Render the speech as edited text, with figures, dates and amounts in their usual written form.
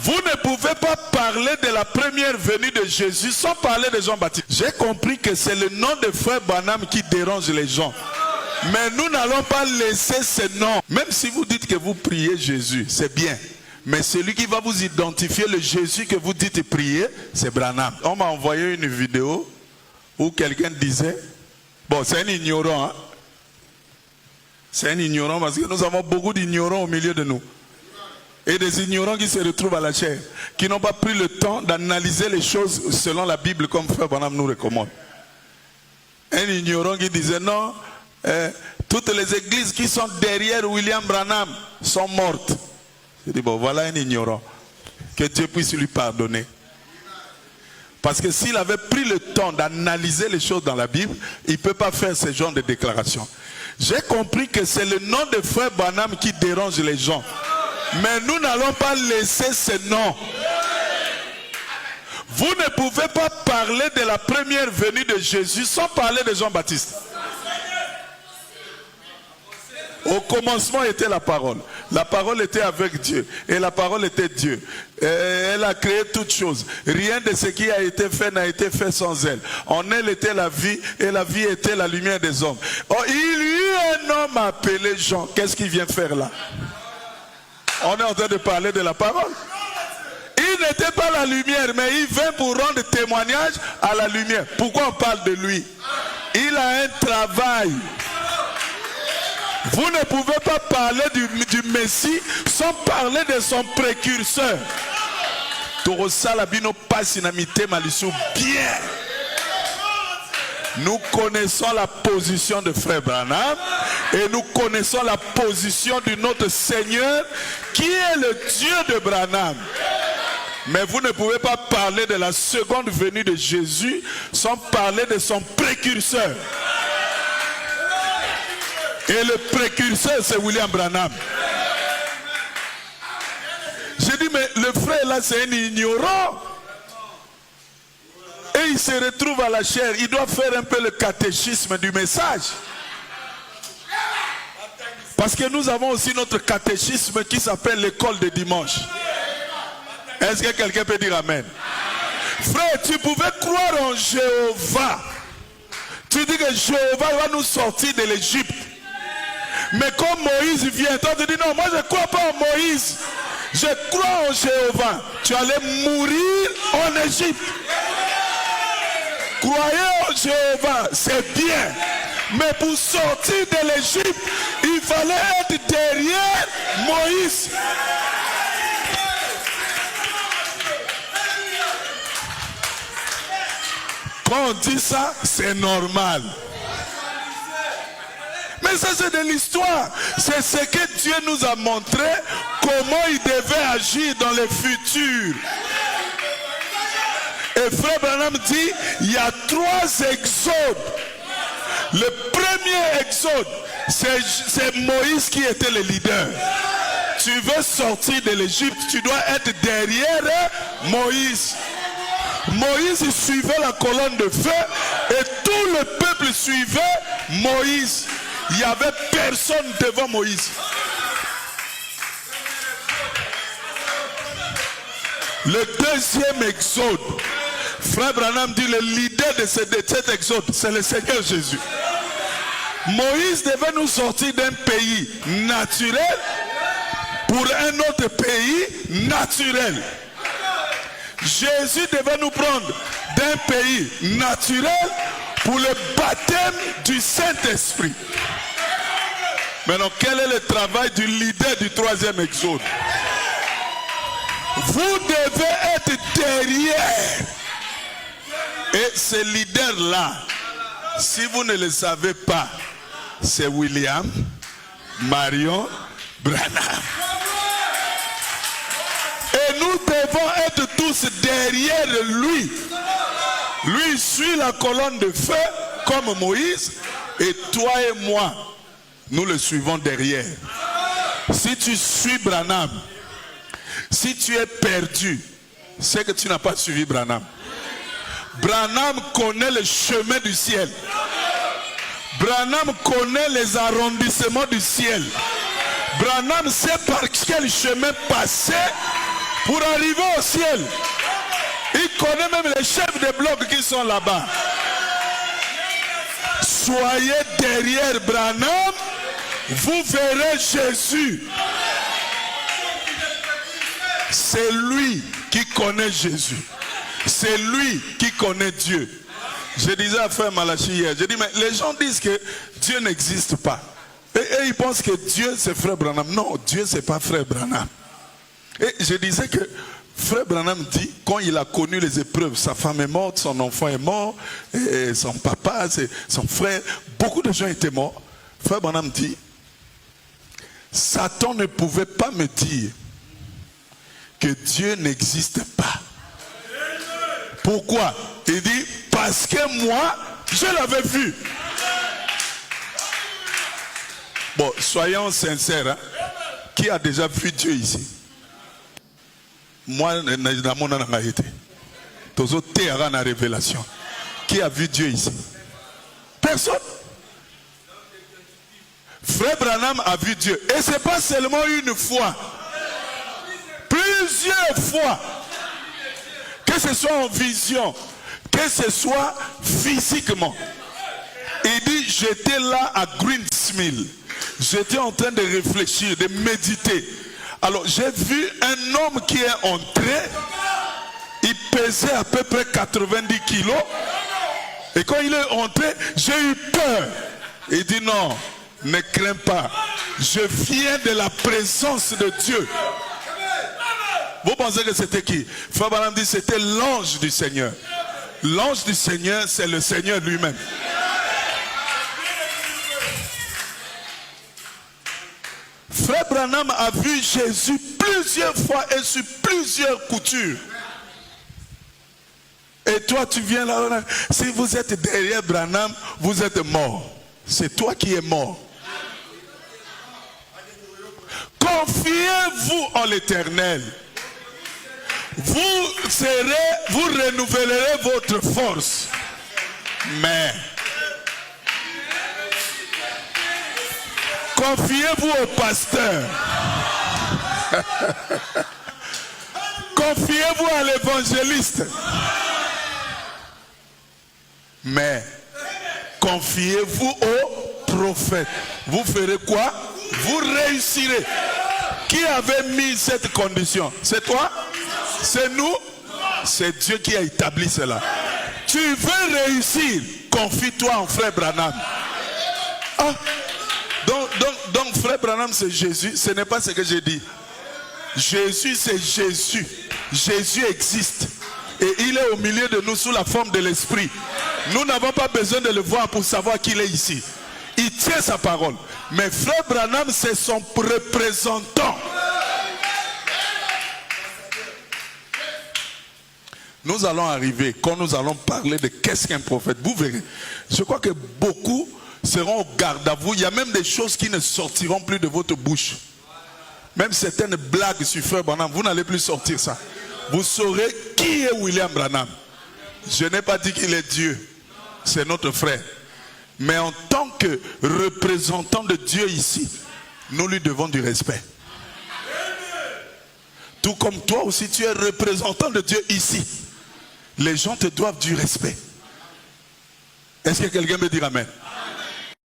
Vous ne pouvez pas parler de la première venue de Jésus sans parler de Jean-Baptiste. J'ai compris que c'est le nom de frère Branham qui dérange les gens. Mais nous n'allons pas laisser ce nom. Même si vous dites que vous priez Jésus, c'est bien. Mais celui qui va vous identifier le Jésus que vous dites prier, c'est Branham. On m'a envoyé une vidéo où quelqu'un disait, bon c'est un ignorant, hein? C'est un ignorant parce que nous avons beaucoup d'ignorants au milieu de nous. Et des ignorants qui se retrouvent à la chair, qui n'ont pas pris le temps d'analyser les choses selon la Bible comme frère Branham nous recommande. Un ignorant qui disait non, toutes les églises qui sont derrière William Branham sont mortes. Je dis bon voilà un ignorant, que Dieu puisse lui pardonner. Parce que s'il avait pris le temps d'analyser les choses dans la Bible, il ne peut pas faire ce genre de déclaration. J'ai compris que c'est le nom de frère Branham qui dérange les gens. Mais nous n'allons pas laisser ce nom. Vous ne pouvez pas parler de la première venue de Jésus sans parler de Jean-Baptiste. Au commencement était la parole. La parole était avec Dieu. Et la parole était Dieu. Elle a créé toutes choses. Rien de ce qui a été fait n'a été fait sans elle. En elle était la vie. Et la vie était la lumière des hommes. Oh, il y eut un homme appelé Jean. Qu'est-ce qu'il vient faire là? On est en train de parler de la parole. Il n'était pas la lumière, mais il vint pour rendre témoignage à la lumière. Pourquoi on parle de lui? Il a un travail. Vous ne pouvez pas parler du Messie sans parler de son précurseur. Bien. Nous connaissons la position de frère Branham et nous connaissons la position de notre Seigneur qui est le Dieu de Branham. Mais vous ne pouvez pas parler de la seconde venue de Jésus sans parler de son précurseur. Et le précurseur, c'est William Branham. J'ai dit, mais le frère là, c'est un ignorant. Et il se retrouve à la chair. Il doit faire un peu le catéchisme du message. Parce que nous avons aussi notre catéchisme qui s'appelle l'école de dimanche. Est-ce que quelqu'un peut dire amen? Frère, tu pouvais croire en Jéhovah. Tu dis que Jéhovah va nous sortir de l'Égypte. Mais comme Moïse vient, toi tu dis non, moi je ne crois pas en Moïse. Je crois en Jéhovah. Tu allais mourir en Égypte. Croyez en Jéhovah, c'est bien. Mais pour sortir de l'Égypte, il fallait être derrière Moïse. Quand on dit ça, c'est normal. Mais ça c'est de l'histoire. C'est ce que Dieu nous a montré, comment il devait agir dans le futur. Et frère Branham dit, il y a 3 exodes. Le premier exode, c'est Moïse qui était le leader. Tu veux sortir de l'Égypte, tu dois être derrière Moïse. Moïse suivait la colonne de feu et tout le peuple suivait Moïse. Il n'y avait personne devant Moïse. Le deuxième exode, frère Branham dit le leader de cet exode, c'est le Seigneur Jésus. Moïse devait nous sortir d'un pays naturel pour un autre pays naturel. Jésus devait nous prendre d'un pays naturel pour le baptême du Saint-Esprit. Maintenant, quel est le travail du leader du 3e exode? Vous devez être derrière. Et ce leader-là, si vous ne le savez pas, c'est William Marion Branham. Et nous devons être tous derrière lui. Lui suit la colonne de feu comme Moïse. Et toi et moi, nous le suivons derrière. Si tu suis Branham, si tu es perdu, c'est que tu n'as pas suivi Branham. Branham connaît le chemin du ciel. Branham connaît les arrondissements du ciel. Branham sait par quel chemin passer pour arriver au ciel. Il connaît même les chefs de bloc qui sont là-bas. Soyez derrière Branham, vous verrez Jésus. C'est lui qui connaît Jésus. C'est lui qui connaît Dieu. Je disais à frère Malachi hier, je dis mais les gens disent que Dieu n'existe pas. Et ils pensent que Dieu c'est frère Branham. Non, Dieu c'est pas frère Branham. Et je disais que frère Branham dit, quand il a connu les épreuves, sa femme est morte, son enfant est mort, et son papa, son frère, beaucoup de gens étaient morts. Frère Branham dit, Satan ne pouvait pas me dire que Dieu n'existe pas. Pourquoi? Il dit, parce que moi, je l'avais vu. Bon, soyons sincères, hein? Qui a déjà vu Dieu ici? Moi, dans mon été. Toujours terrain la révélation. Qui a vu Dieu ici? Personne. Frère Branham a vu Dieu. Et ce n'est pas seulement une fois. Plusieurs fois. Que ce soit en vision, que ce soit physiquement. Il dit, j'étais là à Greensmill. J'étais en train de réfléchir, de méditer. Alors j'ai vu un homme qui est entré. Il pesait à peu près 90 kilos. Et quand il est entré, j'ai eu peur. Il dit non, ne crains pas. Je viens de la présence de Dieu. Vous pensez que c'était qui? Frère Branham dit c'était l'ange du Seigneur. L'ange du Seigneur, c'est le Seigneur lui-même. Frère Branham a vu Jésus plusieurs fois et sur plusieurs coutures. Et toi tu viens là, si vous êtes derrière Branham, vous êtes mort. C'est toi qui es mort. Confiez-vous en l'Éternel. Vous renouvellerez votre force. Mais confiez-vous au pasteur. Confiez-vous à l'évangéliste. Mais confiez-vous au prophète. Vous ferez quoi? Vous réussirez. Qui avait mis cette condition? C'est toi? C'est nous? C'est Dieu qui a établi cela. Tu veux réussir? Confie-toi en frère Branham. Ah. Donc frère Branham c'est Jésus. Ce n'est pas ce que j'ai dit. Jésus c'est Jésus. Jésus existe. Et il est au milieu de nous sous la forme de l'esprit. Nous n'avons pas besoin de le voir pour savoir qu'il est ici. Il tient sa parole. Mais frère Branham c'est son représentant. Nous allons arriver, quand nous allons parler de qu'est-ce qu'un prophète, vous verrez. Je crois que beaucoup seront au garde à vous. Il y a même des choses qui ne sortiront plus de votre bouche. Même certaines blagues sur frère Branham, vous n'allez plus sortir ça. Vous saurez qui est William Branham. Je n'ai pas dit qu'il est Dieu. C'est notre frère. Mais en tant que représentant de Dieu ici, nous lui devons du respect. Tout comme toi aussi, tu es représentant de Dieu ici. Les gens te doivent du respect. Est-ce que quelqu'un peut dire amen?